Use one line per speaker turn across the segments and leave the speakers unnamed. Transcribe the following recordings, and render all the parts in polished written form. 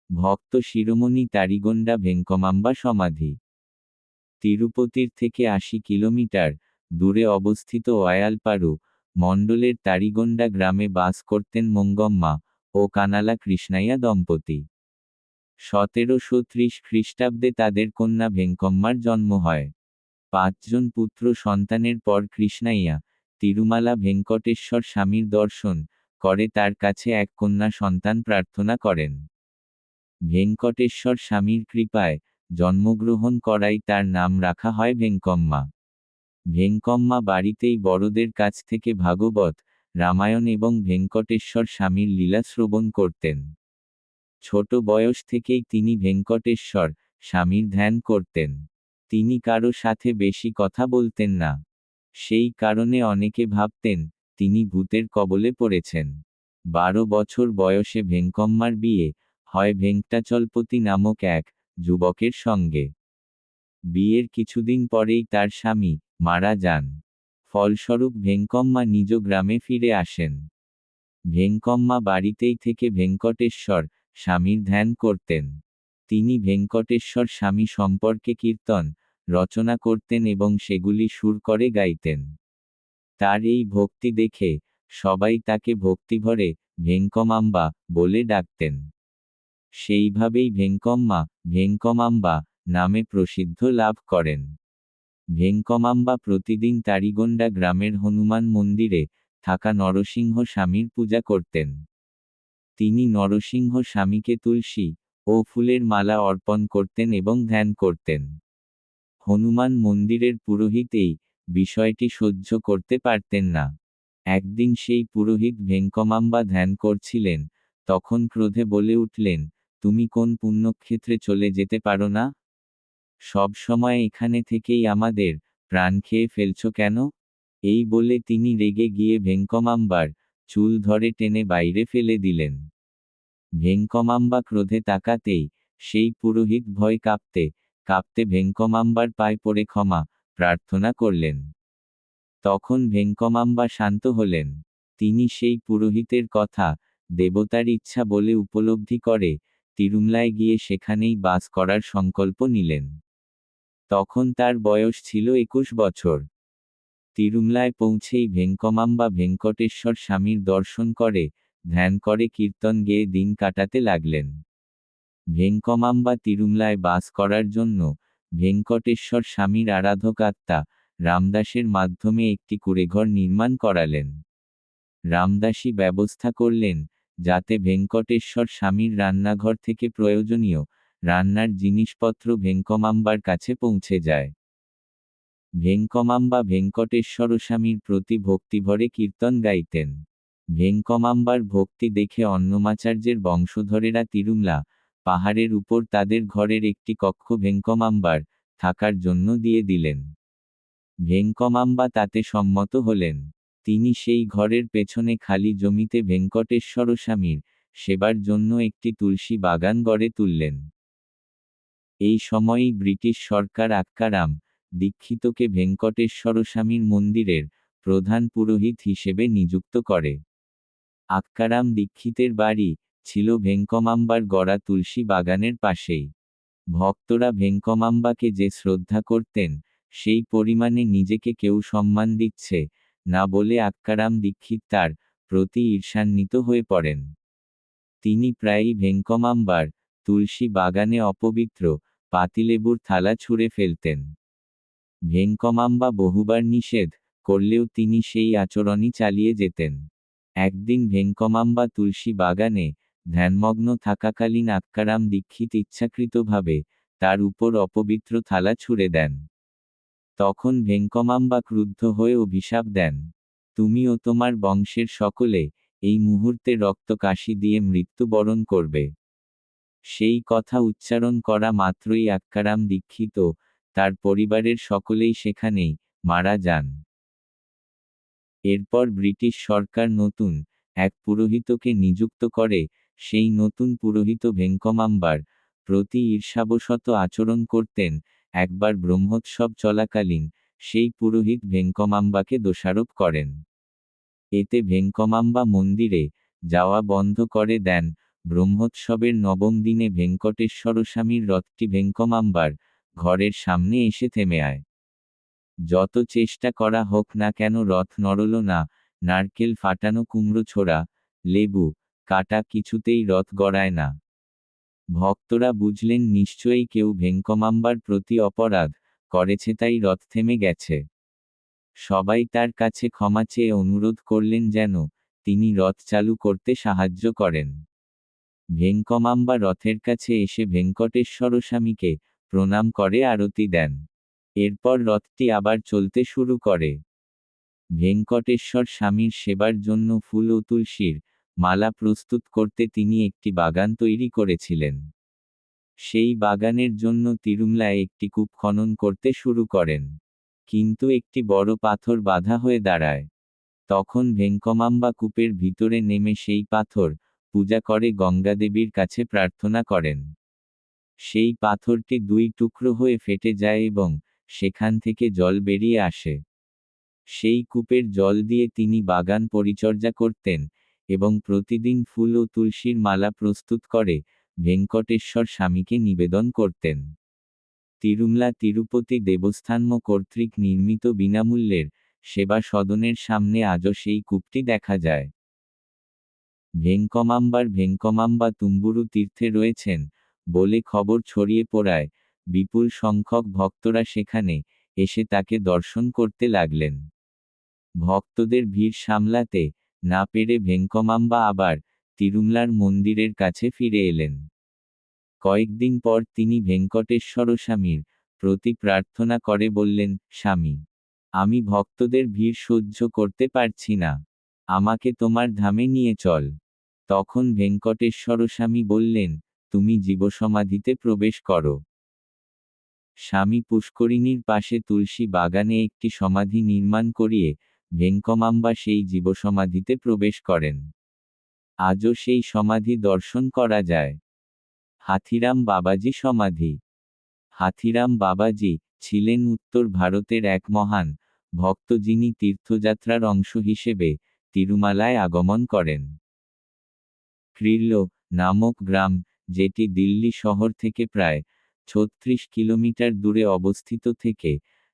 ভক্ত শিরোমণি তারিগোন্ডা ভেঙ্কমাম্বা সমাধি। তিরুপতির থেকে ৮০ কিলোমিটার দূরে অবস্থিত ওয়ায়ালপাড়ু মণ্ডলের তারিগোন্ডা গ্রামে বাস করতেন মঙ্গম্মা ও কানালা কৃষ্ণাইয়া দম্পতি। ১৭৩০ খ্রিস্টাব্দে তাদের কন্যা ভেঙ্কম্মার জন্ম হয়। ৫ জন পুত্র সন্তানের পর কৃষ্ণাইয়া তিরুমালা ভেঙ্কটেশ্বর স্বামীর দর্শন করে তার কাছে এক কন্যা সন্তান প্রার্থনা করেন। ভেঙ্কটেশ্বর স্বামীর কৃপায় জন্মগ্রহণ করাই তার নাম রাখা হয় ভেঙ্কম্মা। ভেঙ্কম্মা বাড়িতেই বড়দের কাছ থেকে ভাগবত, রামায়ণ এবং ভেঙ্কটেশ্বর স্বামীর লীলা শ্রবণ করতেন। ছোট বয়স থেকেই তিনি ভেঙ্কটেশ্বর স্বামীর ধ্যান করতেন। তিনি কারো সাথে বেশি কথা বলতেন না। সেই কারণে অনেকে ভাবতেন তিনি ভূতের কবলে পড়েছেন। ১২ বছর বয়সে ভেঙ্কম্মার বিয়ে হয় ভেঙ্কটাচলপতি নামক এক যুবকের সঙ্গে। বিয়ের কিছুদিন পরেই তার স্বামী মারা যান। ফলস্বরূপ ভেঙ্কম্মা নিজ গ্রামে ফিরে আসেন। ভেঙ্কম্মা বাড়িতেই থেকে ভেঙ্কটেশ্বর স্বামীর ধ্যান করতেন। তিনি ভেঙ্কটেশ্বর স্বামী সম্পর্কে কীর্তন রচনা করতেন এবং সেগুলি সুর করে গাইতেন। তার এই ভক্তি দেখে সবাই তাকে ভক্তিভরে ভেঙ্কমাম্বা বলে ডাকতেন। সেইভাবেই ভেঙ্কম্মা ভেঙ্কমাম্বা নামে প্রসিদ্ধ লাভ করেন। ভেঙ্কমাম্বা প্রতিদিন তারিগোন্ডা গ্রামের হনুমান মন্দিরে থাকা নরসিংহ স্বামীর পূজা করতেন। তিনি নরসিংহ স্বামীকে তুলসী ও ফুলের মালা অর্পণ করতেন এবং ধ্যান করতেন। হনুমান মন্দিরের পুরোহিত এই বিষয়টি সহ্য করতে পারতেন না। একদিন সেই পুরোহিত ভেঙ্কমাম্বা ধ্যান করছিলেন, তখন ক্রোধে বলে উঠলেন, তুমি কোন পুণ্যক্ষেত্রে চলে যেতে পারো না? সব সময় এখানে থেকেই আমাদের প্রাণ খেয়ে ফেলছ কেন? এই বলে তিনি রেগে গিয়ে ভেঙ্কমাম্বার চুল ধরে টেনে বাইরে ফেলে দিলেন। ভেঙ্কমাম্বা ক্রোধে তাকাতেই সেই পুরোহিত ভয় কাঁপতে কাঁপতে ভেঙ্কমাম্বার পায়ে পড়ে ক্ষমা প্রার্থনা করলেন। তখন ভেঙ্কমাম্বা শান্ত হলেন। তিনি সেই পুরোহিতের কথা দেবতার ইচ্ছা বলে উপলব্ধি করে তিরুমলায় গিয়ে সেখানেই বাস করার সংকল্প নিলেন। তখন তার বয়স ছিল ২১ বছর। তিরুমলায় পৌঁছেই ভেঙ্কমাম্বা ভেঙ্কটেশ্বর স্বামীর দর্শন করে ধ্যান করে কীর্তন গেয়ে দিন কাটাতে লাগলেন। ভেঙ্কমাম্বা তিরুমলায় বাস করার জন্য ভেঙ্কটেশ্বর স্বামীর আরাধক আত্মা রামদাসের মাধ্যমে একটি কুঁড়েঘর নির্মাণ করালেন। রামদাসী ব্যবস্থা করলেন যাতে ভেঙ্কটেশ্বর স্বামীর রান্নাঘর থেকে প্রয়োজনীয় রান্নার জিনিসপত্র ভেঙ্কমাম্বার কাছে পৌঁছে যায়। ভেঙ্কমাম্বা ভেঙ্কটেশ্বর স্বামীর প্রতি ভক্তিভরে কীর্তন গাইতেন। ভেঙ্কমাম্বার ভক্তি দেখে অন্নমাচার্যের বংশধরেরা তিরুমলা পাহাড়ের উপর তাদের ঘরের একটি কক্ষ ভেঙ্কমাম্বার থাকার জন্য দিয়ে দিলেন। ভেঙ্কমাম্বা তাতে সম্মত হলেন। তিনি সেই ঘরের পেছনে খালি জমিতে ভেঙ্কটেশ্বর স্বামীর সেবার জন্য একটি তুলসী বাগান গড়ে তুললেন। এই সময়েই ব্রিটিশ সরকার আক্কারাম দীক্ষিতকে ভেঙ্কটেশ্বর স্বামীর মন্দিরের প্রধান পুরোহিত হিসেবে নিযুক্ত করে। আক্কারাম দীক্ষিতের বাড়ি ছিল ভেঙ্কমাম্বার গড়া তুলসী বাগানের পাশেই। ভক্তরা ভেঙ্কমাম্বাকে যে শ্রদ্ধা করতেন সেই পরিমাণে নিজেকে কেউ সম্মান দিচ্ছে না বলে আক্কারাম দীক্ষিত তার প্রতি ঈর্ষান্বিত হয়ে পড়েন। তিনি প্রায়ই ভেঙ্কমাম্বার তুলসী বাগানে অপবিত্র পাতিলেবুর থালা ছুঁড়ে ফেলতেন। ভেঙ্কমাম্বা বহুবার নিষেধ করলেও তিনি সেই আচরণই চালিয়ে যেতেন। একদিন ভেঙ্কমাম্বা তুলসী বাগানে ধ্যানমগ্ন থাকাকালীন আক্কারাম দীক্ষিত ইচ্ছাকৃতভাবে তার উপর অপবিত্র থালা ছুঁড়ে দেন। তখন ভেঙ্কমাম্বা ক্রুদ্ধ হয়ে অভিশাপ দেন, তুমি ও তোমার বংশের সকলে এই মুহূর্তে রক্তকাশি দিয়ে মৃত্যুবরণ করবে। সেই কথা উচ্চারণ করা মাত্রই আক্কারাম দীক্ষিত তার পরিবারের সকলেই সেখানেই মারা যান। এরপর ব্রিটিশ সরকার নতুন এক পুরোহিতকে নিযুক্ত করে। সেই নতুন পুরোহিত ভেঙ্কমাম্বার প্রতি ঈর্ষাবশত আচরণ করতেন। একবার ব্রহ্মোৎসব চলাকালীন সেই পুরোহিত ভেঙ্কমাম্বাকে দোষারোপ করেন। এতে ভেঙ্কমাম্বা মন্দিরে যাওয়া বন্ধ করে দেন ব্রহ্মোৎসবের নবম দিনে ভেঙ্কটেশ্বরস্বামীর রথটি ভেঙ্কমাম্বার ঘরের সামনে এসে থেমে আয়। যত চেষ্টা করা হোক না কেন রথ নড়ল না, নারকেল ফাটানো, কুমড়ো ছোড়া, লেবু কাটা, কিছুতেই রথ গড়ায় না। ভক্তরা বুঝলেন নিশ্চয়ই কেউ ভেঙ্কমাম্বার প্রতি অপরাধ করেছে, তাই রথ থেমে গেছে। সবাই তার কাছে ক্ষমা চেয়ে অনুরোধ করলেন যেন তিনি রথ চালু করতে সাহায্য করেন। ভেঙ্কমাম্বা রথের কাছে এসে ভেঙ্কটেশ্বরস্বামীকে প্রণাম করে আরতি দেন। এরপর রথটি আবার চলতে শুরু করে। ভেঙ্কটেশ্বর স্বামীর সেবার জন্য ফুল ও তুলসীর মালা প্রস্তুত করতে তিনি একটি বাগান তৈরি করেছিলেন। সেই বাগানের জন্য তিরুমলায় একটি কূপ খনন করতে শুরু করেন। কিন্তু একটি বড় পাথর বাধা হয়ে দাঁড়ায়। তখন ভেঙ্কমাম্বা কূপের ভিতরে নেমে সেই পাথর পূজা করে গঙ্গাদেবীর কাছে প্রার্থনা করেন। সেই পাথরটি দুই টুকরো হয়ে ফেটে যায় এবং সেখান থেকে জল বেরিয়ে আসে। সেই কূপের জল দিয়ে তিনি বাগান পরিচর্যা করতেন এবং প্রতিদিন ফুল ও তুলসীর মালা প্রস্তুত করে ভেঙ্কটেশ্বর স্বামীকে নিবেদন করতেন। তিরুমলা তিরুপতি দেবস্থান কর্তৃক নির্মিত বিনামূল্যের সেবা সদনের সামনে আজও সেই কূপটি দেখা যায়। ভেঙ্কমাম্বা তুম্বুরু তীর্থে রয়েছেন বলে খবর ছড়িয়ে পড়ায় বিপুল সংখ্যক ভক্তরা সেখানে এসে তাকে দর্শন করতে লাগলেন। ভক্তদের ভিড় সামলাতে না পেরে ভেঙ্কমাম্বা আবার তিরুমলার মন্দিরের কাছে ফিরে এলেন। কয়েকদিন পর তিনি ভেঙ্কটেশ্বরস্বামীর প্রতি প্রার্থনা করে বললেন, স্বামী, আমি ভক্তদের ভিড় সহ্য করতে পারছি না, আমাকে তোমার ধামে নিয়ে চল। তখন ভেঙ্কটেশ্বরস্বামী বললেন, তুমি জীবসমাধিতে প্রবেশ করো। স্বামী পুষ্করিণীর পাশে তুলসী বাগানে একটি সমাধি নির্মাণ করিয়ে ভেঙ্কমাম্বা সেই জীবসমাধিতে প্রবেশ করেন। আজও সেই সমাধি দর্শন করা যায়। হাথিরাম বাবাজি সমাধি। হাথিরাম বাবাজি ছিলেন উত্তর ভারতের এক মহান ভক্ত যিনি তীর্থযাত্রার অংশ হিসেবে তিরুমালায় আগমন করেন। ক্রিল্লো নামক গ্রাম, যেটি দিল্লি শহর থেকে প্রায় ৩৬ কিলোমিটার দূরে অবস্থিত, থেকে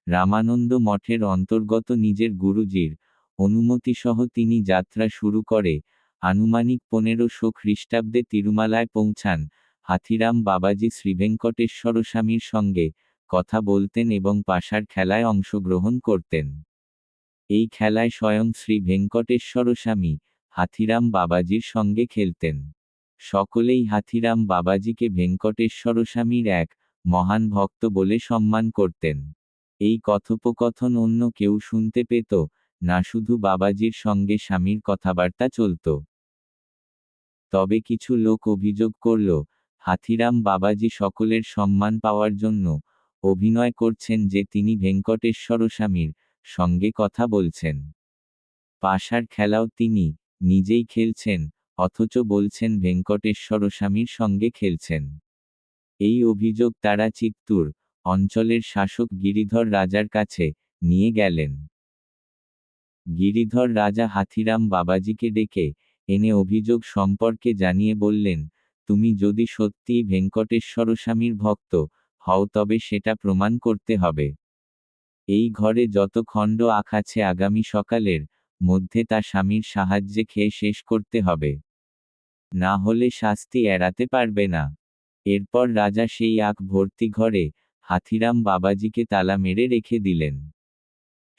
রামানন্দ মঠের অন্তর্গত নিজের গুরুজির অনুমতিসহ তিনি যাত্রা শুরু করে আনুমানিক ১৫০০ খ্রিস্টাব্দে তিরুমালায় পৌঁছান। হাথিরাম বাবাজি শ্রীভেঙ্কটেশ্বরস্বামীর সঙ্গে কথা বলতেন এবং পাশার খেলায় অংশগ্রহণ করতেন। এই খেলায় স্বয়ং শ্রী ভেঙ্কটেশ্বরস্বামী হাথিরাম বাবাজির সঙ্গে খেলতেন। সকলেই হাথিরাম বাবাজিকে ভেঙ্কটেশ্বরস্বামীর এক মহান ভক্ত বলে সম্মান করতেন। এই কথোপকথন অন্য কেউ শুনতে পেত না, শুধু বাবাজির সঙ্গে স্বামীর কথাবার্তা চলত। তবে কিছু লোক অভিযোগ করল, হাথিরাম বাবাজি সকলের সম্মান পাওয়ার জন্য অভিনয় করছেন যে তিনি ভেঙ্কটেশ্বরস্বামীর সঙ্গে কথা বলছেন। পাশার খেলাও তিনি নিজেই খেলছেন, অথচ বলছেন ভেঙ্কটেশ্বরস্বামীর সঙ্গে খেলছেন। এই অভিযোগ তারা চিত্তুর অঞ্চলের শাসক গিরিধর রাজার কাছে নিয়ে গেলেন। গিরিধর রাজা হাথিরাম বাবাজিকে ডেকে এনে অভিযোগ সম্পর্কে জানিয়ে বললেন, তুমি যদি সত্যিই ভেঙ্কটেশ্বরস্বামীর ভক্ত হও তবে সেটা প্রমাণ করতে হবে। এই ঘরে যত খণ্ড আখ আছে আগামী সকালের মধ্যে তা স্বামীর সাহায্যে খেয়ে শেষ করতে হবে, না হলে শাস্তি এড়াতে পারবে না। এরপর রাজা সেই আখ ভর্তি ঘরে হাথিরাম বাবাজিকে তালা মেরে রেখে দিলেন।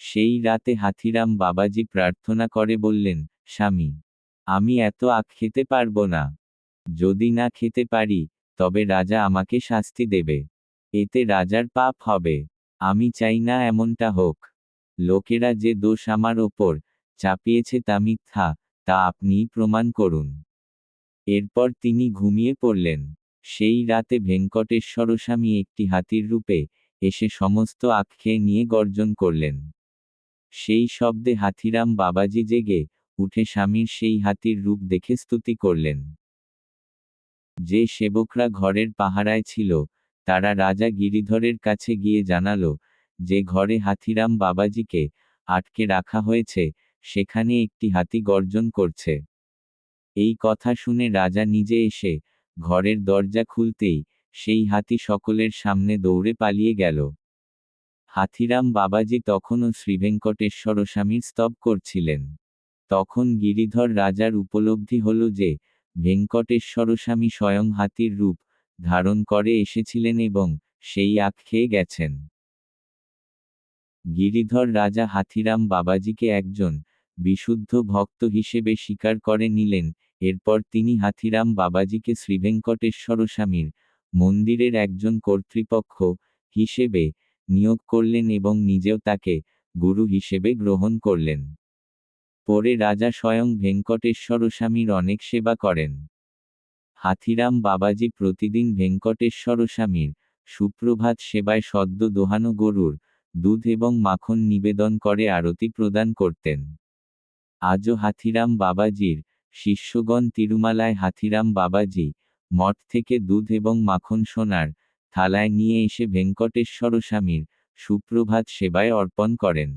সেই রাতে হাথিরাম বাবাজি প্রার্থনা করে বললেন, স্বামী, আমি এত আখ খেতে পারবো না। যদি না খেতে পারি তবে রাজা আমাকে শাস্তি দেবে, এতে রাজার পাপ হবে। আমি চাই না এমনটা হোক। লোকেরা যে দোষ আমার ওপর চাপিয়েছে তা মিথ্যা, তা আপনিই প্রমাণ করুন। এরপর তিনি ঘুমিয়ে পড়লেন। সেই রাতে ভেঙ্কটেশ্বরস্বামী একটি হাতির রূপে এসে সমস্ত আখ খেয়ে নিয়ে গর্জন করলেন। সেই শব্দে হাথিরাম বাবাজি জেগে উঠে স্বামীর সেই হাতির রূপ দেখে স্তুতি করলেন। যে সেবকরা ঘরের পাহারায় ছিল তারা রাজা গিরিধরের কাছে গিয়ে জানালো যে ঘরে হাথিরাম বাবাজিকে আটকে রাখা হয়েছে সেখানে একটি হাতি গর্জন করছে। এই কথা শুনে রাজা নিজে এসে ঘরের দরজা খুলতেই সেই হাতি সকলের সামনে দৌড়ে পালিয়ে গেল। হাথিরাম বাবাজি তখনও শ্রীভেঙ্কটেশ্বর স্বামীর স্তব করছিলেন। তখন গিরিধর রাজার উপলব্ধি হল যে ভেঙ্কটেশ্বর স্বামী স্বয়ং হাতির রূপ ধারণ করে এসেছিলেন এবং সেই আখ খেয়ে গেছেন। গিরিধর রাজা হাথিরাম বাবাজিকে একজন বিশুদ্ধ ভক্ত হিসেবে স্বীকার করে নিলেন। এরপর তিনি হাথিরাম বাবাজিকে শ্রীভেঙ্কটেশ্বর স্বামীর মন্দিরের একজন কর্তৃপক্ষ হিসেবে নিয়োগ করলেন এবং নিজেও তাকে গুরু হিসেবে গ্রহণ করলেন। পরে রাজা স্বয়ং ভেঙ্কটেশ্বর স্বামীর অনেক সেবা করেন। হাথিরাম বাবাজি প্রতিদিন ভেঙ্কটেশ্বর স্বামীর সুপ্রভাত সেবায় সদ্য দোহানো গরুর দুধ এবং মাখন নিবেদন করে আরতি প্রদান করতেন। আজও হাথিরাম বাবাজির শিষ্যগণ তিরুমালায় হাথিরাম বাবাজি মঠ থেকে দুধ এবং মাখন সোনার থালায় নিয়ে এসে ভেঙ্কটেশ্বর স্বামীর সুপ্রভাত সেবায় অর্পণ করেন।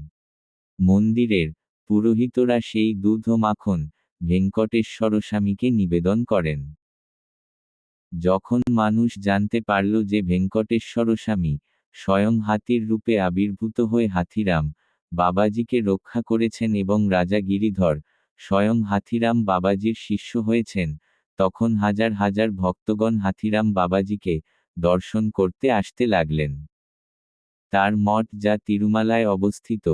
মন্দিরের পুরোহিতরা সেই দুধ ও মাখন ভেঙ্কটেশ্বর স্বামীকে নিবেদন করেন। যখন মানুষ জানতে পারল যে ভেঙ্কটেশ্বর স্বামী স্বয়ং হাতির রূপে আবির্ভূত হয়ে হাথিরাম বাবাজিকে রক্ষা করেছেন এবং রাজা গিরিধর স্বয়ং হাথিরাম বাবাজির শিষ্য হয়েছেন, তখন হাজার হাজার ভক্তগণ হাথিরাম বাবাজিকে দর্শন করতে আসতে লাগলেন। তার মঠ যা তিরুমালায় অবস্থিত,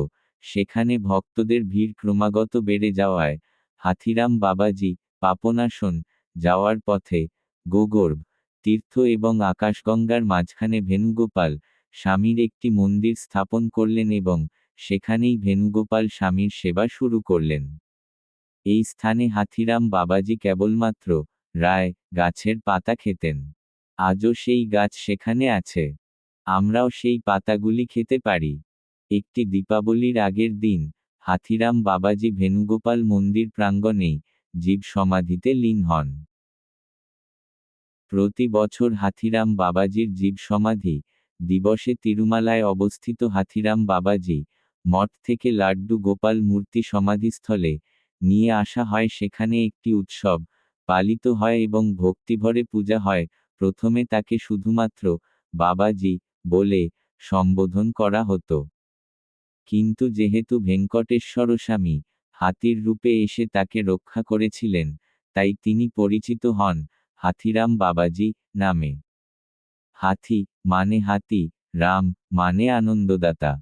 সেখানে ভক্তদের ভিড় ক্রমাগত বেড়ে যাওয়ায় হাথিরাম বাবাজি পাপনাশন যাওয়ার পথে গোগর্ভ তীর্থ এবং আকাশগঙ্গার মাঝখানে ভেনুগোপাল স্বামীর একটি মন্দির স্থাপন করলেন এবং সেখানেই ভেনুগোপাল স্বামীর সেবা শুরু করলেন। এই স্থানে হাথিরাম বাবাজি কেবলমাত্র রায় গাছের পাতা খেতেন। আজও সেই গাছ সেখানে আছে। আমরাও সেই পাতাগুলি খেতে পারি। একটি দীপাবলির আগের দিন হাথিরাম বাবাজি ভেনুগোপাল মন্দির প্রাঙ্গণেই জীব সমাধিতে লীন হন। প্রতি বছর হাথিরাম বাবাজির জীব সমাধি দিবসে তিরুমালায় অবস্থিত হাথিরাম বাবাজি মঠ থেকে লাড্ডু গোপাল মূর্তি সমাধিস্থলে নিয়ে আসা হয়। সেখানে একটি উৎসব পালিত হয় এবং ভক্তিভরে পূজা হয়। প্রথমে তাকে শুধুমাত্র বাবাজি বলে সম্বোধন করা হতো, কিন্তু যেহেতু ভেঙ্কটেশ্বর স্বামী হাতির রূপে এসে তাকে রক্ষা করেছিলেন, তাই তিনি পরিচিত হন হাথিরাম বাবাজি নামে। হাথি মানে হাতি, রাম মানে আনন্দদাতা।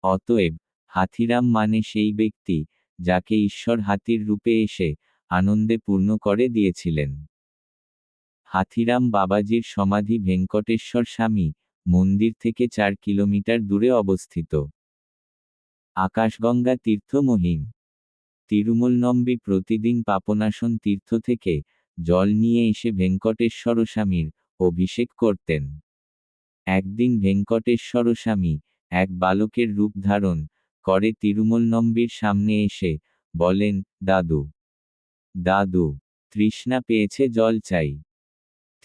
অতএব হাথিরাম মানে সেই ব্যক্তি যাকে ঈশ্বর হাতির রূপে এসে আনন্দে পূর্ণ করে দিয়েছিলেন। হাথিরাম বাবাজির সমাধি ভেঙ্কটেশ্বর স্বামী মন্দির থেকে 4 কিলোমিটার দূরে অবস্থিত। আকাশগঙ্গা তীর্থ মহিম। তিরুমলনম্বী প্রতিদিন পাপনাশন তীর্থ থেকে জল নিয়ে এসে ভেঙ্কটেশ্বর স্বামীর অভিষেক করতেন। একদিন ভেঙ্কটেশ্বর স্বামী এক বালকের রূপ ধারণ করে তিরুমলনম্বীর সামনে এসে বলেন, দাদু দাদু, তৃষ্ণা পেয়েছে, জল চাই।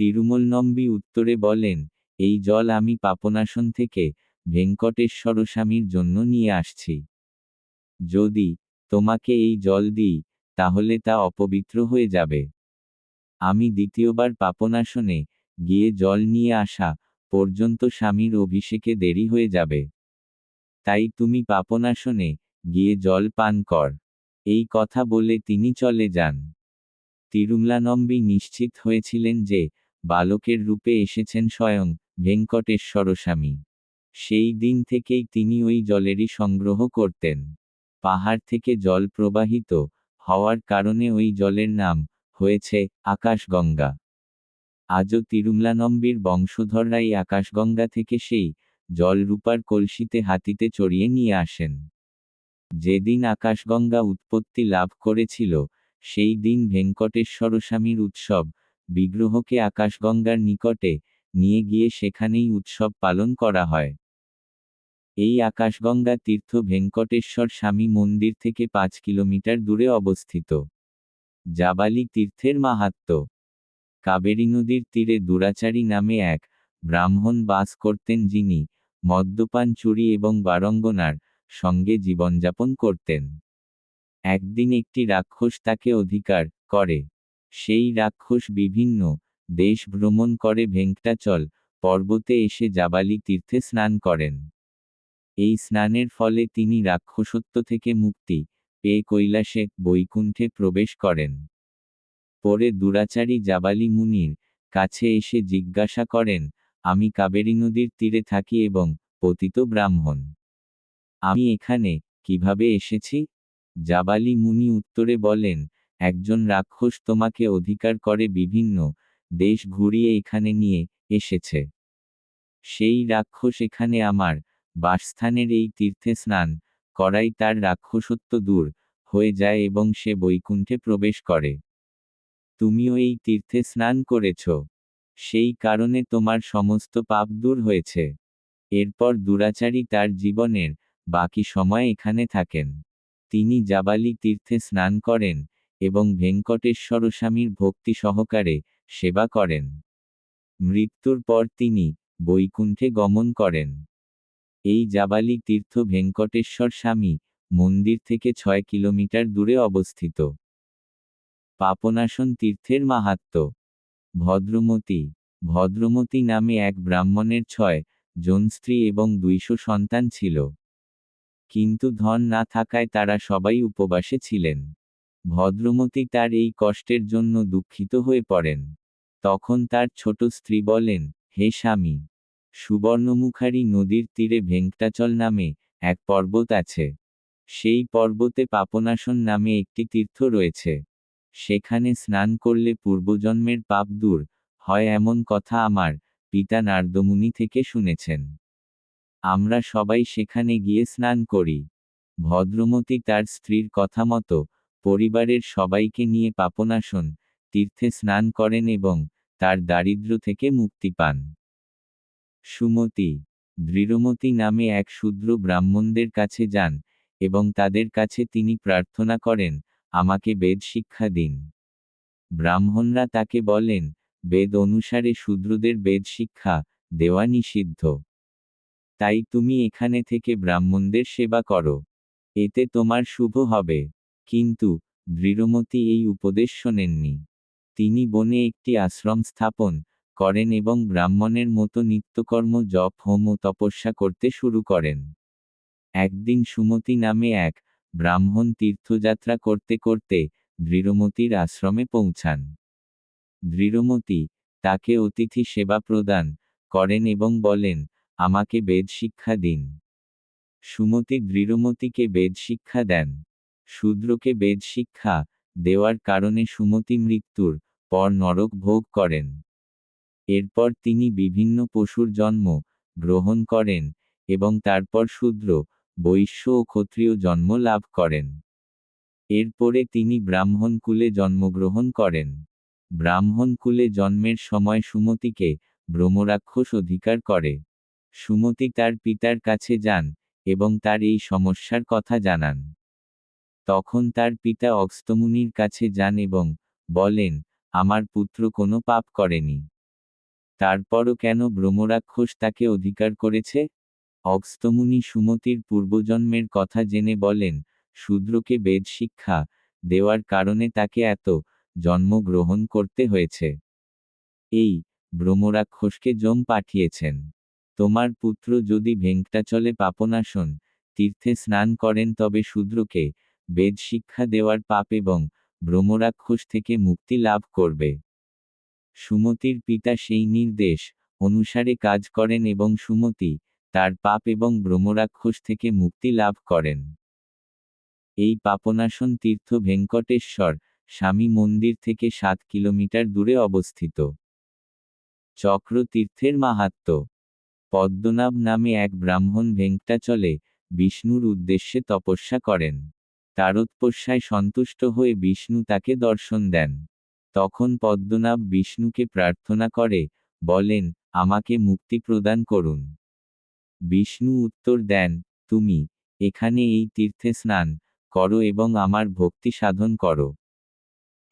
তিরুমলনম্বী উত্তরে বলেন, এই জল আমি পাপনাশন থেকে ভেঙ্কটেশ্বর স্বামীর জন্য নিয়ে আসছি। যদি তোমাকে এই জল দিই তাহলে তা অপবিত্র হয়ে যাবে। আমি দ্বিতীয়বার পাপনাশনে গিয়ে জল নিয়ে আসা পর্যন্ত স্বামীর অভিষেকে দেরি হয়ে যাবে। তাই তুমি পাপনাশনে গিয়ে জল পান কর। এই কথা বলে তিনি চলে যান। তিরুমলানম্বী নিশ্চিত হয়েছিলেন যে বালকের রূপে এসেছেন স্বয়ং ভেঙ্কটেশ্বর স্বামী। সেই দিন থেকেই তিনি ওই জলেরই সংগ্রহ করতেন। পাহাড় থেকে জল প্রবাহিত হওয়ার কারণে ওই জলের নাম হয়েছে আকাশগঙ্গা। আজও তিরুমলানম্বীর বংশধররাই আকাশগঙ্গা থেকে সেই জল রূপার কলসিতে হাতিতে চড়িয়ে নিয়ে আসেন। যেদিন আকাশগঙ্গা উৎপত্তি লাভ করেছিল, সেই দিন ভেঙ্কটেশ্বর স্বামীর উৎসব বিগ্রহকে আকাশগঙ্গার নিকটে নিয়ে গিয়ে সেখানেই উৎসব পালন করা হয়। এই আকাশগঙ্গা তীর্থ ভেঙ্কটেশ্বর স্বামী মন্দির থেকে 5 কিলোমিটার দূরে অবস্থিত। জাবালি তীর্থের মাহাত্ম্য। কাবেরী নদীর তীরে দুরাচারী নামে এক ব্রাহ্মণ বাস করতেন, যিনি মদ্যপান, চুরি এবং বারঙ্গনার সঙ্গে জীবনযাপন করতেন। একদিন একটি রাক্ষস তাকে অধিকার করে। সেই রাক্ষস বিভিন্ন দেশ ভ্রমণ করে ভেঙ্কটাচল পর্বতে এসে জাবালি তীর্থে স্নান করেন। এই স্নানের ফলে তিনি রাক্ষসত্ব থেকে মুক্তি পেয়ে কৈলাসে বৈকুণ্ঠে প্রবেশ করেন। পরে দুরাচারী জাবালি মুনির কাছে এসে জিজ্ঞাসা করেন, আমি কাবেরী নদীর তীরে থাকি এবং পতিত ব্রাহ্মণ। আমি এখানে কিভাবে এসেছি? জাবালি মুনি উত্তরে বলেন, একজন রাক্ষস তোমাকে অধিকার করে বিভিন্ন দেশ ঘুরিয়ে এখানে নিয়ে এসেছে। সেই রাক্ষস এখানে আমার বাসস্থানের এই তীর্থে স্নান করাই তার রাক্ষসত্ব দূর হয়ে যায় এবং সে বৈকুণ্ঠে প্রবেশ করে। তুমিও এই তীর্থে স্নান করেছ, সেই কারণে তোমার সমস্ত পাপ দূর হয়েছে। এরপর দুরাচারী তার জীবনের বাকি সময় এখানে থাকেন। তিনি জাবালি তীর্থে স্নান করেন এবং ভেঙ্কটেশ্বর স্বামীর ভক্তি সহকারে সেবা করেন। মৃত্যুর পর তিনি বৈকুণ্ঠে গমন করেন। এই জাবালি তীর্থ ভেঙ্কটেশ্বর স্বামী মন্দির থেকে 6 কিলোমিটার দূরে অবস্থিত। পাপনাশন তীর্থের মাহাত্ম্য। ভদ্রমতী। ভদ্রমতী নামে এক ব্রাহ্মণের 6 জন স্ত্রী এবং 200 সন্তান ছিল। কিন্তু ধন না থাকায় তারা সবাই উপবাসে ছিলেন। ভদ্রমতী তার এই কষ্টের জন্য দুঃখিত হয়ে পড়েন। তখন তার ছোট স্ত্রী বলেন, হে স্বামী, সুবর্ণমুখারী নদীর তীরে ভেঙ্কটাচল নামে এক পর্বত আছে। সেই পর্বতে পাপনাশন নামে একটি তীর্থ রয়েছে। সেখানে স্নান করলে পূর্বজন্মের পাপ দূর হয় এমন কথা আমার পিতা নারদমুনি থেকে শুনেছেন। আমরা সবাই সেখানে গিয়ে স্নান করি। ভদ্রমতী তার স্ত্রীর কথা মতো পরিবারের সবাইকে নিয়ে পাপনাশন তীর্থে স্নান করেন এবং তার দারিদ্র্য থেকে মুক্তি পান। সুমতি। দৃঢ়মতি নামে এক শূদ্র ব্রাহ্মণদের কাছে যান এবং তাদের কাছে তিনি প্রার্থনা করেন, আমাকে বেদ শিক্ষা দিন। ব্রাহ্মণরা তাকে বলেন, বেদ অনুসারে শূদ্রদের বেদ শিক্ষা দেওয়া নিষিদ্ধ। তাই তুমি এখানে থেকে ব্রাহ্মণদের সেবা করো, এতে তোমার শুভ হবে। কিন্তু দৃঢ়মতি এই উপদেশ শোনেননি। তিনি বনে একটি আশ্রম স্থাপন করেন এবং ব্রাহ্মণের মতো নিত্যকর্ম জপ হোম ও তপস্যা করতে শুরু করেন। একদিন সুমতি নামে এক ব্রাহ্মণ তীর্থযাত্রা করতে করতে দৃঢ়মতির আশ্রমে পৌঁছান। দৃঢ়মতি তাকে অতিথি সেবা প্রদান করেন এবং বলেন, আমাকে বেদ শিক্ষা দিন। সুমতি দৃঢ়মতিকে বেদ শিক্ষা দেন। শূদ্রকে বেদ শিক্ষা দেওয়ার কারণে সুমতি মৃত্যুর পর নরক ভোগ করেন। এরপর তিনি বিভিন্ন পশুর জন্ম গ্রহণ করেন এবং তারপর শূদ্র, বৈশ্য ও ক্ষত্রিয় জন্ম লাভ করেন। এরপরে তিনি ব্রাহ্মণ কুলে জন্মগ্রহণ করেন। ব্রাহ্মণ কুলে জন্মের সময় সুমতিকে ব্রহ্মরাক্ষস অধিকার করে। সুমতি তার পিতার কাছে যান এবং তার এই সমস্যার কথা জানান। তখন তার পিতা অগস্ত্যমুনির কাছে যান এবং বলেন, আমার পুত্র কোনো পাপ করেনি, তারপরও কেন ব্রহ্মরাক্ষস তাকে অধিকার করেছে? অগস্ত্যমুনি সুমতির পূর্বজন্মের কথা জেনে বলেন, শূদ্রকে বেদ শিক্ষা দেওয়ার কারণে তাকে এত জন্ম গ্রহণ করতে হয়েছে। এই ব্রহ্মরাক্ষসকে যম পাঠিয়েছেন। তোমার পুত্র যদি ভেঙ্কটাচলে পাপনাশন তীর্থে স্নান করেন তবে শূদ্রকে বেদ শিক্ষা দেওয়ার পাপ এবং ব্রহ্মরাক্ষস থেকে মুক্তি লাভ করবে। সুমতির পিতা সেই নির্দেশ অনুসারে কাজ করেন এবং সুমতি তার পাপ এবং ব্রহ্মরাক্ষস থেকে মুক্তি লাভ করেন। এই পাপনাশন তীর্থ ভেঙ্কটেশ্বর স্বামী মন্দির থেকে 7 কিলোমিটার দূরে অবস্থিত। চক্র তীর্থের মাহাত্ম্য। পদ্মনাভ নামে এক ব্রাহ্মণ ভেঙ্কটাচলে বিষ্ণুর উদ্দেশ্যে তপস্যা করেন। তারতপস্যায় সন্তুষ্ট হয়ে বিষ্ণু তাকে দর্শন দেন। তখন পদ্মনাভ বিষ্ণুকে প্রার্থনা করে বলেন, আমাকে মুক্তি প্রদান করুন। বিষ্ণু উত্তর দেন, তুমি এখানে এই তীর্থে স্নান করো এবং আমার ভক্তি সাধন করো,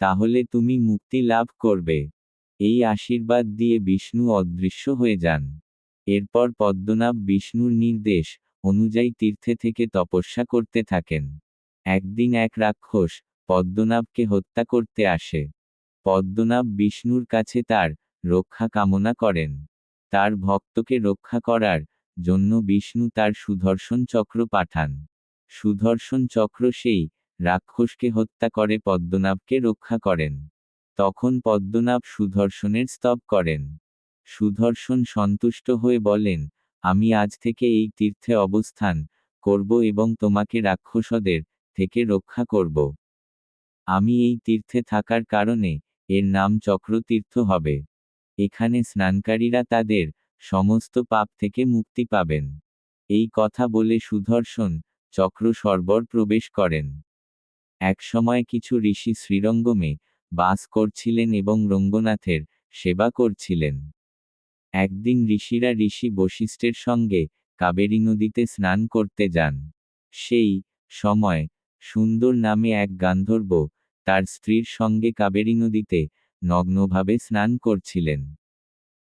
তাহলে তুমি মুক্তি লাভ করবে। এই আশীর্বাদ দিয়ে বিষ্ণু অদৃশ্য হয়ে যান। এরপর পদ্মনাভ বিষ্ণুর নির্দেশ অনুযায়ী তীর্থে থেকে তপস্যা করতে থাকেন। একদিন এক রাক্ষস পদ্মনাভকে হত্যা করতে আসে। পদ্মনাভ বিষ্ণুর কাছে তার রক্ষা কামনা করেন। তার ভক্তকে রক্ষা করার জন্য বিষ্ণু তার সুদর্শন চক্র পাঠান। সুদর্শন চক্র সেই রাক্ষসকে হত্যা করে পদ্মনাভকে রক্ষা করেন। তখন পদ্মনাভ সুদর্শনের স্তব করেন। সুদর্শন সন্তুষ্ট হয়ে বলেন, আমি আজ থেকে এই তীর্থে অবস্থান করব এবং তোমাকে রাক্ষসদের থেকে রক্ষা করব। আমি এই তীর্থে থাকার কারণে এর নাম চক্রতীর্থ হবে। এখানে স্নানকারীরা তাদের সমস্ত পাপ থেকে মুক্তি পাবেন। এই কথা বলে সুদর্শন চক্র সরোবর প্রবেশ করেন। একসময় কিছু ঋষি শ্রীরঙ্গমে বাস করছিলেন এবং রঙ্গনাথের সেবা করছিলেন। একদিন ঋষিরা ঋষি বশিষ্ঠের সঙ্গে কাবেরী নদীতে স্নান করতে যান। সেই সময় সুন্দর নামে এক গান্ধর্ব তার স্ত্রীর সঙ্গে কাবেরী নদীতে নগ্নভাবে স্নান করছিলেন।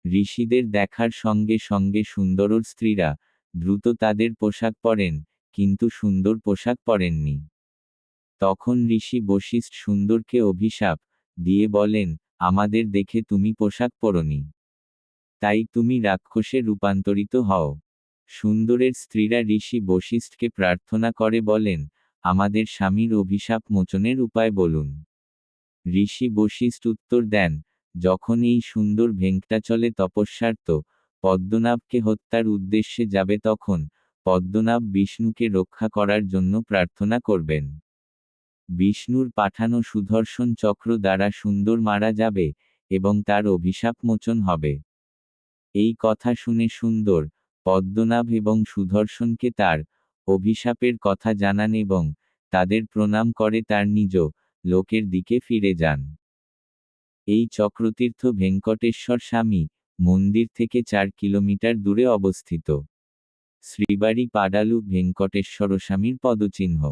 ঋষিদের দেখার সঙ্গে সঙ্গে সুন্দরর স্ত্রীরা দ্রুত তাদের পোশাক পরেন, কিন্তু সুন্দর পোশাক পরেননি। তখন ঋষি বশিষ্ঠ সুন্দরকে অভিশাপ দিয়ে বলেন, আমাদের দেখে তুমি পোশাক পরনি, তাই তুমি রাক্ষসে রূপান্তরিত হও। সুন্দরের স্ত্রীরা ঋষি বশিষ্ঠকে প্রার্থনা করে বলেন, আমাদের স্বামীর অভিশাপ মোচনের উপায় বলুন। ঋষি বশিষ্ঠ উত্তর দেন, যখন এই সুন্দর ভেঙ্কটাচলে তপস্যার্ত পদ্মনাভকে হত্যার উদ্দেশ্যে যাবে তখন পদ্মনাভ বিষ্ণুকে রক্ষা করার জন্য প্রার্থনা করবেন। বিষ্ণুর পাঠানো সুদর্শন চক্র দ্বারা সুন্দর মারা যাবে এবং তার অভিশাপ মোচন হবে। এই কথা শুনে সুন্দর পদ্মনাভ এবং সুদর্শনকে তার অভিশাপের কথা জানান এবং তাদের প্রণাম করে তার নিজ লোকের দিকে ফিরে যান। এই চক্রতীর্থ ভেঙ্কটেশ্বর স্বামী মন্দির থেকে 4 কিলোমিটার দূরে অবস্থিত। শ্রীবাড়ি পাডালু ভেঙ্কটেশ্বর স্বামীর পদচিহ্ন।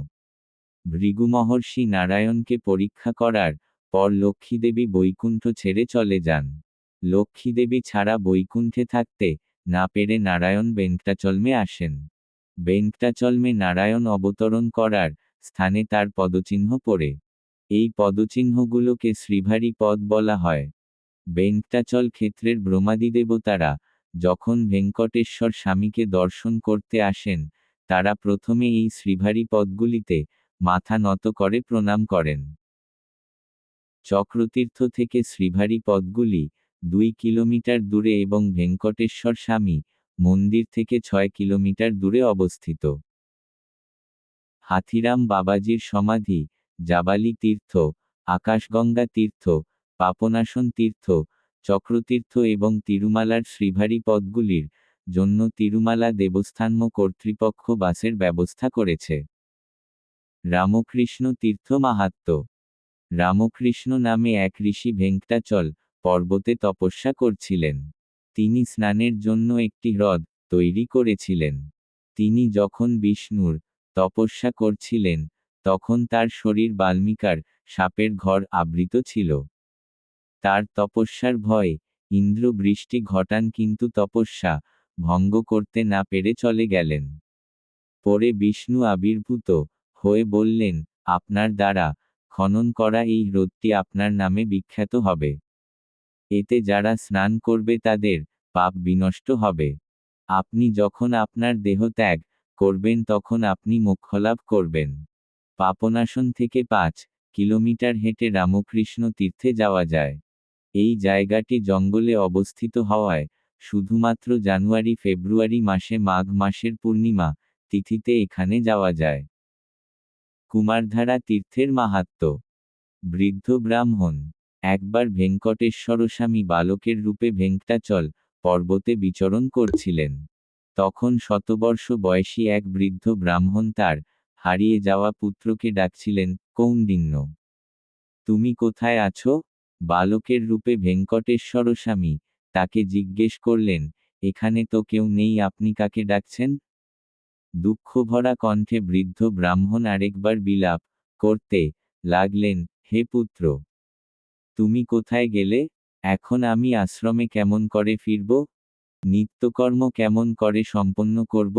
ভৃগু মহর্ষি নারায়ণকে পরীক্ষা করার পর লক্ষ্মীদেবী বৈকুণ্ঠ ছেড়ে চলে যান। লক্ষ্মীদেবী ছাড়া বৈকুণ্ঠে থাকতে না পেরে নারায়ণ বেঙ্কটাচলমে আসেন। বেঙ্কটাচলমে নারায়ণ অবতরণ করার স্থানে তার পদচিহ্ন পড়ে। এই পদচিহ্নগুলোকে শ্রীভারি পদ বলা হয়। বেঙ্কটাচল ক্ষেত্রের ব্রহ্মাদি দেবতারা যখন ভেঙ্কটেশ্বর স্বামীকে দর্শন করতে আসেন, তারা প্রথমে এই শ্রীভারি পদগুলিতে মাথা নত করে প্রণাম করেন। চক্রতীর্থ থেকে শ্রীভারি পদগুলি 2 কিলোমিটার দূরে এবং ভেঙ্কটেশ্বর স্বামী মন্দির থেকে 6 কিলোমিটার দূরে অবস্থিত। হাথিরাম বাবাজির সমাধি জাবালি তীর্থ, আকাশগঙ্গা তীর্থ, পাপনাশন তীর্থ, চক্রতীর্থ এবং তিরুমালার শ্রীভারি পদগুলির জন্য তিরুমালা দেবস্থান কর্তৃপক্ষ বাসের ব্যবস্থা করেছে। রামকৃষ্ণ তীর্থ মাহাত্ম্য। রামকৃষ্ণ নামে এক ঋষি ভেঙ্কটাচল পর্বতে তপস্যা করছিলেন। তিনি স্নানের জন্য একটি হ্রদ তৈরি করেছিলেন। তিনি যখন বিষ্ণুর তপস্যা করছিলেন, তখন তার শরীর বাল্মিকার সাপের ঘর আবৃত ছিল। তার তপস্যার ভয়ে ইন্দ্র বৃষ্টি ঘটান, কিন্তু তপস্যা ভঙ্গ করতে না পেরে চলে গেলেন। পরে বিষ্ণু আবির্ভূত হয়ে বললেন, আপনার দ্বারা খনন করা এই হ্রদটি আপনার নামে বিখ্যাত হবে। এতে যারা স্নান করবে তাদের পাপ বিনষ্ট হবে। আপনি যখন আপনার দেহ ত্যাগ করবেন তখন আপনি মোক্ষলাভ করবেন। পাপনাশন থেকে 5 কিলোমিটার হেঁটে রামকৃষ্ণ তীর্থে যাওয়া যায়। এই জায়গাটি জঙ্গলে অবস্থিত হওয়ায় শুধুমাত্র জানুয়ারি ফেব্রুয়ারি মাসে মাঘ মাসের পূর্ণিমা তিথিতে এখানে যাওয়া যায়। কুমারধারা তীর্থের মাহাত্ম্য। বৃদ্ধ ব্রাহ্মণ একবার ভেঙ্কটেশ্বর স্বামী বালকের রূপে ভেঙ্কটাচল পর্বতে বিচরণ করছিলেন। তখন শতবর্ষ বয়সী এক বৃদ্ধ ব্রাহ্মণ তার হারিয়ে যাওয়া পুত্রকে ডাকছিলেন, কৌন্ডিন্য, তুমি কোথায় আছো? বালকের রূপে ভেঙ্কটেশ্বর স্বামী তাকে জিজ্ঞেস করলেন, এখানে তো কেউ নেই, আপনি কাকে ডাকছেন? দুঃখভরা কণ্ঠে বৃদ্ধ ব্রাহ্মণ আরেকবার বিলাপ করতে লাগলেন, হে পুত্র, তুমি কোথায় গেলে? এখন আমি আশ্রমে কেমন করে ফিরব? নিত্যকর্ম কেমন করে সম্পন্ন করব?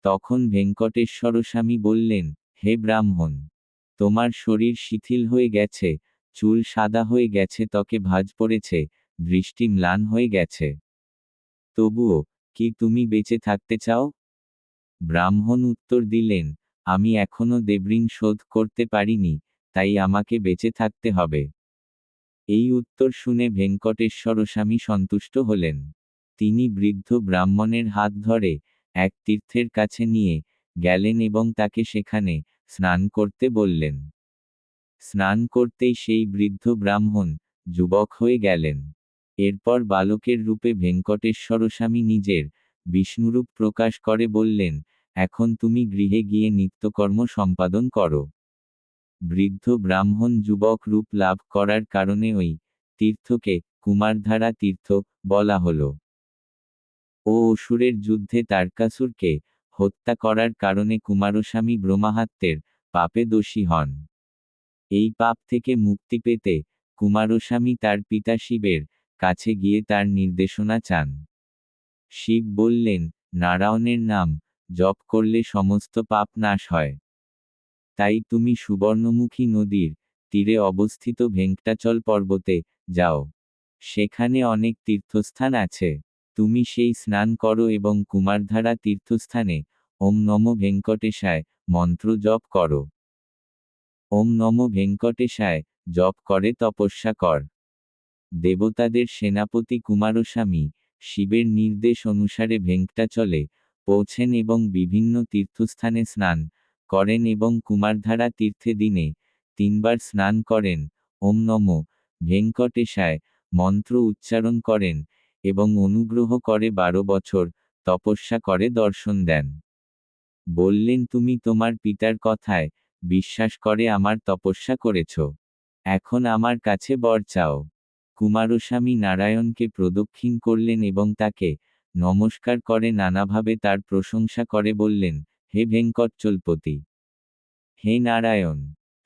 তখন ভেঙ্কটেশ্বর স্বামী বললেন, হে ব্রাহ্মণ, তোমার শরীর শিথিল হয়ে গেছে, চুল সাদা হয়ে গেছে, ত্বকে ভাঁজ পড়েছে, দৃষ্টি ম্লান হয়ে গেছে। তবুও কি তুমি বেঁচে থাকতে চাও? ব্রাহ্মণ উত্তর দিলেন, আমি এখনো দেবঋণ শোধ করতে পারিনি, তাই আমাকে বেঁচে থাকতে হবে। এই উত্তর শুনে ভেঙ্কটেশ্বর স্বামী সন্তুষ্ট হলেন। তিনি বৃদ্ধ ব্রাহ্মণের হাত ধরে এক তীর্থের কাছে নিয়ে গেলেন এবং তাকে সেখানে স্নান করতে বললেন। স্নান করতেই সেই বৃদ্ধ ব্রাহ্মণ যুবক হয়ে গেলেন। এরপর বালকের রূপে ভেঙ্কটেশ্বর স্বামী নিজের বিষ্ণুরূপ প্রকাশ করে বললেন, এখন তুমি গৃহে গিয়ে নিত্যকর্ম সম্পাদন করো। বৃদ্ধ ব্রাহ্মণ যুবক রূপ লাভ করার কারণে ওই তীর্থকে কুমারধারা তীর্থ বলা হল। ও অসুরের যুদ্ধে তারকাসুরকে হত্যা করার কারণে কুমারস্বামী ব্রহ্মাহত্যের পাপে দোষী হন। এই পাপ থেকে মুক্তি পেতে কুমারস্বামী তার পিতা শিবের কাছে গিয়ে তার নির্দেশনা চান। শিব বললেন, নারায়ণের নাম জপ করলে সমস্ত পাপ নাশ হয়। তাই তুমি সুবর্ণমুখী নদীর তীরে অবস্থিত ভেঙ্কটাচল পর্বতে যাও। সেখানে অনেক তীর্থস্থান আছে। তুমি সেই স্নান করো এবং কুমারধারা তীর্থস্থানে ওম নমো ভেঙ্কটেশায় মন্ত্র জপ করো। ওম নমো ভেঙ্কটেশায় জপ করে তপস্যা কর। দেবতাদের সেনাপতি কুমারস্বামী শিবের নির্দেশ অনুসারে ভেঙ্কটাচলে পৌঁছেন এবং বিভিন্ন তীর্থস্থানে স্নান করেন এবং কুমারধারা তীর্থে দিনে 3 বার স্নান করেন, ওম নমো ভেঙ্কটেশায় মন্ত্র উচ্চারণ করেন এবং অনুগ্রহ করে 12 বছর তপস্যা করে দর্শন দেন। বললেন, তুমি তোমার পিতার কথায় বিশ্বাস করে আমার তপস্যা করেছ। এখন আমার কাছে বর চাও। কুমারস্বামী নারায়ণকে প্রদক্ষিণ করলেন এবং তাকে নমস্কার করে নানাভাবে তার প্রশংসা করে বললেন, হে ভেঙ্কটচলপতি, হে নারায়ণ,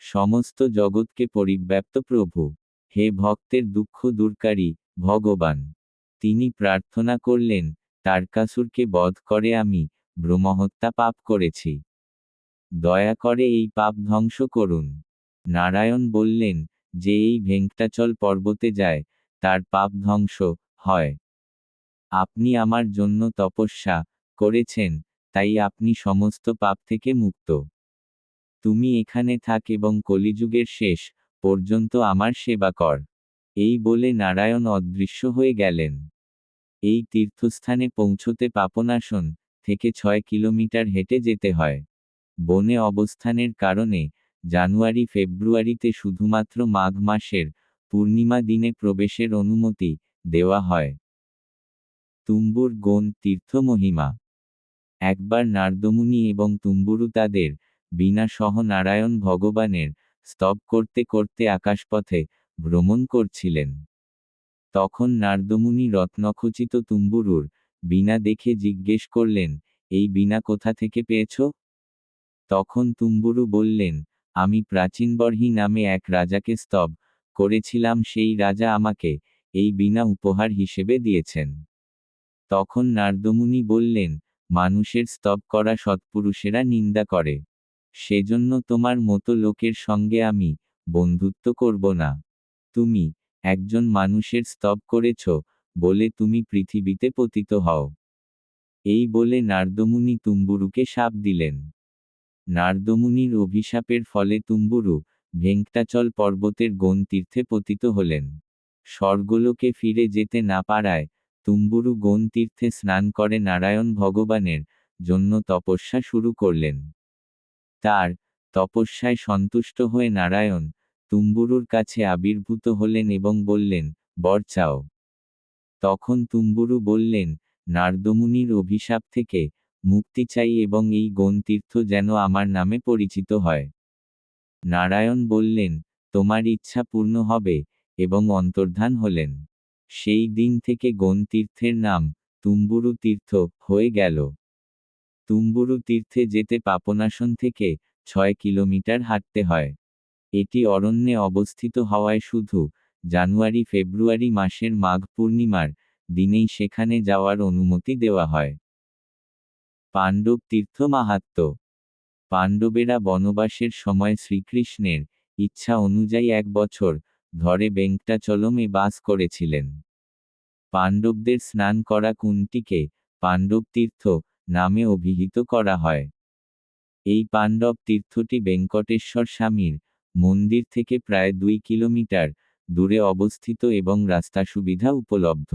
সমস্ত জগৎকে পরিব্যাপ্ত প্রভু, হে ভক্তের দুঃখ দূরকারী ভগবান। তিনি প্রার্থনা করলেন, তারকাসুরকে বধ করে আমি ব্রহ্মহত্যা পাপ করেছি। দয়া করে এই পাপ ধ্বংস করুন। নারায়ণ বললেন, যে এই ভেঙ্কটাচল পর্বতে যায় তার পাপ ধ্বংস হয়। আপনি আমার জন্য তপস্যা করেছেন, তাই আপনি সমস্ত পাপ থেকে মুক্ত। তুমি এখানে থাক এবং কলিযুগের শেষ পর্যন্ত আমার সেবা কর। এই বলে নারায়ণ অদৃশ্য হয়ে গেলেন। এই তীর্থস্থানে পৌঁছতে পাপনাশন থেকে 6 কিলোমিটার হেঁটে যেতে হয়। বনে অবস্থানের কারণে জানুয়ারি ফেব্রুয়ারিতে শুধুমাত্র মাঘ মাসের পূর্ণিমা দিনে প্রবেশের অনুমতি দেওয়া হয়। তুম্বুর গোন তীর্থ মহিমা। একবার নারদমুনি এবং তুম্বুরু তাদের বীণা সহ নারায়ণ ভগবানের স্তব করতে করতে আকাশপথে ভ্রমণ করছিলেন। তখন নারদমুনি রত্নখচিত তুম্বুরুর বীণা দেখে জিজ্ঞেস করলেন, এই বীণা কোথা থেকে পেয়েছ? তখন তুম্বুরু বললেন, আমি প্রাচীনবর্হি নামে এক রাজাকে স্তব করেছিলাম, সেই রাজা আমাকে এই বীণা উপহার হিসেবে দিয়েছেন। তখন নারদমুনি বললেন, মানুষের স্তব করা সৎপুরুষেরা নিন্দা করে। সেজন্য তোমার মতো লোকের সঙ্গে আমি বন্ধুত্ব করব না। তুমি একজন মানুষের স্তব করেছ বলে তুমি পৃথিবীতে পতিত হও। এই বলে নারদমুনি তুম্বুরুকে শাপ দিলেন। নারদমুনির অভিশাপের ফলে তুম্বুরু ভেঙ্কটাচল পর্বতের গোন তীর্থে পতিত হলেন। স্বর্গলোকে ফিরে যেতে না পারায় তুম্বুরু গোন তীর্থে স্নান করে নারায়ণ ভগবানের জন্য তপস্যা শুরু করলেন। তার তপস্যায় সন্তুষ্ট হয়ে নারায়ণ তুম্বুরুর কাছে আবির্ভূত হলেন এবং বললেন, বর চাও। তখন তুম্বুরু বললেন, নারদমুনির অভিশাপ থেকে মুক্তি চাই এবং এই গোন তীর্থ যেন আমার নামে পরিচিত হয়। নারায়ণ বললেন, তোমার ইচ্ছা পূর্ণ হবে এবং অন্তর্ধান হলেন। সেই দিন থেকে গোন তীর্থের নাম তুম্বুরু তীর্থ হয়ে গেল। তুম্বুরু তীর্থে যেতে পাপনাশন থেকে 6 কিলোমিটার হাঁটতে হয়। এটি অরণ্যে অবস্থিত হওয়ায় শুধু জানুয়ারি ফেব্রুয়ারি মাসের মাঘ পূর্ণিমার দিনেই সেখানে যাওয়ার অনুমতি দেওয়া হয়। পাণ্ডব তীর্থ মাহাত্ম্য। পাণ্ডবেরা বনবাসের সময় শ্রীকৃষ্ণের ইচ্ছা অনুযায়ী 1 বছর ধরে বেঙ্কটাচলমে বাস করেছিলেন। পাণ্ডবদের স্নান করা কুণ্ডটিকে পাণ্ডব তীর্থ নামে অভিহিত করা হয়। এই পাণ্ডব তীর্থটি বেঙ্কটেশ্বর স্বামীর মন্দির থেকে প্রায় 2 কিলোমিটার দূরে অবস্থিত এবং রাস্তা সুবিধা উপলব্ধ।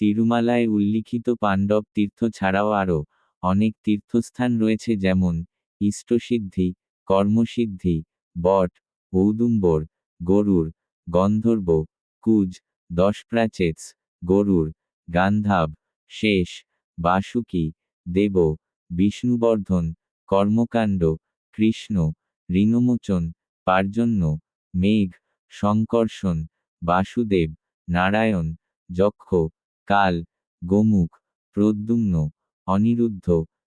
তিরুমালায় উল্লিখিত পাণ্ডব তীর্থ ছাড়াও আরও অনেক তীর্থস্থান রয়েছে, যেমন ইষ্টসিদ্ধি, কর্মসিদ্ধি, বট, ঔদুম্বর, গরুড়, গন্ধর্ব, কুজ, দশপ্রাচেতস, গরুড়, গান্ধাব, শেষ, বাসুকি, দেব, বিষ্ণুবর্ধন, কর্মকাণ্ড, কৃষ্ণ, ঋণমোচন, পার্জন্য, মেঘ, সংকর্ষণ, বাসুদেব, নারায়ণ, যক্ষ, কাল, গোমুখ, প্রদ্যুম্ন, অনিরুদ্ধ,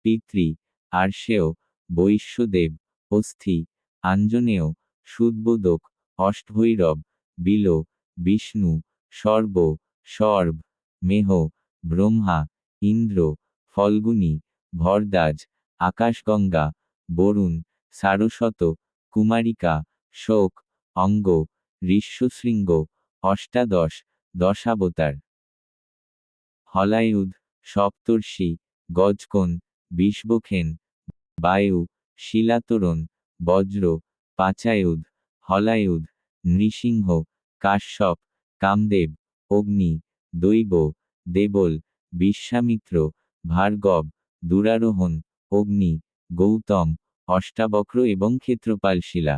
পিতৃ, আর্ষেয়, বৈশ্যদেব, অস্থি, আঞ্জনেয়, সুদবোধক, অষ্টভৈরব, বিল, বিষ্ণু, সর্ব, সর্ব, মেহ, ব্রহ্মা, ইন্দ্র, ফল্গুনী, ভরদ্বাজ, আকাশগঙ্গা, বরুণ, সারস্বত, কুমারিকা, শোক, অঙ্গ, ঋষ্যশৃঙ্গ, অষ্টাদশ, দশাবতার, হলায়ুধ, সপ্তর্ষি, গজকন, বিষবখেন, বায়ু, শিলাতরণ, বজ্র, পাচায়ুধ, হলায়ুধ, নৃসিংহ, কাশ্যপ, কামদেব, অগ্নি, দৈব, দেবল, বিশ্বামিত্র, ভার্গব, দুরারোহণ, অগ্নি, গৌতম, অষ্টাবক্র এবং ক্ষেত্রপাল শিলা।